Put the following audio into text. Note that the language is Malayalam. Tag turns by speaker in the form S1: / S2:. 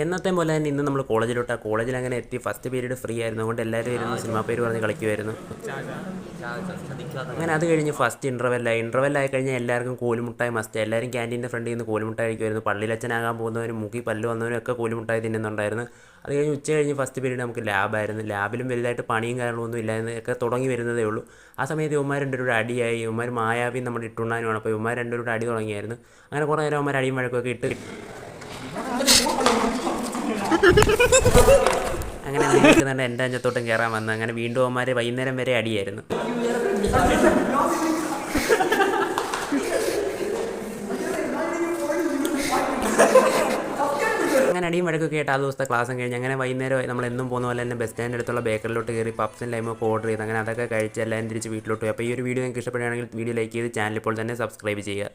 S1: എന്നത്തെ പോലെ തന്നെ ഇന്ന് നമ്മൾ കോളേജിൽ അങ്ങനെ എത്തി. ഫസ്റ്റ് പീരീഡ് ഫ്രീ ആയിരുന്നു, അതുകൊണ്ട് എല്ലാവരും ഇരുന്ന് സിനിമ പേര് പറഞ്ഞ് കളിക്കുമായിരുന്നു. അങ്ങനെ അത് കഴിഞ്ഞ് ഫസ്റ്റ് ഇൻ്റർവെല്ലായി കഴിഞ്ഞാൽ എല്ലാവർക്കും കോലുമുട്ടായി മസ്റ്റ്. എല്ലാവരും ക്യാൻറ്റീൻ്റെ ഫ്രണ്ടിൽ നിന്ന് കോലുമുട്ടായി കഴിക്കുമായിരുന്നു. പള്ളിയിലച്ഛനാകാൻ പോകുന്നവരും മുക്കി പല്ല് വന്നവരും ഒക്കെ കോലുമുട്ടായി തിന്നുന്നുണ്ടായിരുന്നു. അത് കഴിഞ്ഞ് ഉച്ച കഴിഞ്ഞ് ഫസ്റ്റ് പീരീഡ് നമുക്ക് ലാബായിരുന്നു. ലാബിലും വലുതായിട്ട് പണിയും കാര്യങ്ങളൊന്നും ഇല്ലായിരുന്നു, ഒക്കെ തുടങ്ങി വരുന്നതേ ഉള്ളൂ. ആ സമയത്ത് ഇവന്മാർ രണ്ടുപേരുടെ അടിയായി. ഇവന്മാർ മായാവിയും നമ്മുടെ ഇട്ടുണ്ണാനുമാണ്. അപ്പോൾ ഇവന്മാർ രണ്ടുപേരുടെ അടി തുടങ്ങിയായിരുന്നു. അങ്ങനെ കുറേ നേരം അവന്മാർ അടിയും വഴക്കൊക്കെ ഇട്ട് അങ്ങനെ നിങ്ങൾക്ക് തന്നെ എൻ്റെ അഞ്ചത്തോട്ടും കയറാൻ വന്നു. അങ്ങനെ വീണ്ടും അവന്മാർ വൈകുന്നേരം വരെ അടിയായിരുന്നു. അങ്ങനെ അടിയും വഴക്കൊക്കെ ആയിട്ട് ആ ദിവസത്തെ ക്ലാസ്സും കഴിഞ്ഞ് അങ്ങനെ വൈകുന്നേരം നമ്മളെന്നും പോകുന്ന പോലെ തന്നെ ബസ് സ്റ്റാൻഡ് അടുത്തുള്ള ബേക്കറിലോട്ട് കയറി പപ്സും ലൈമൊക്കെ ഓർഡർ ചെയ്ത് അങ്ങനെ അതൊക്കെ കഴിച്ച് എല്ലാവരും തിരിച്ച് വീട്ടിലോട്ട് പോയി. അപ്പോൾ ഈ ഒരു വീഡിയോ നിങ്ങൾക്ക് ഇഷ്ടപ്പെടുകയാണെങ്കിൽ വീഡിയോ ലൈക്ക് ചെയ്ത് ചാനൽ ഇപ്പോൾ തന്നെ സബ്സ്ക്രൈബ് ചെയ്യുക.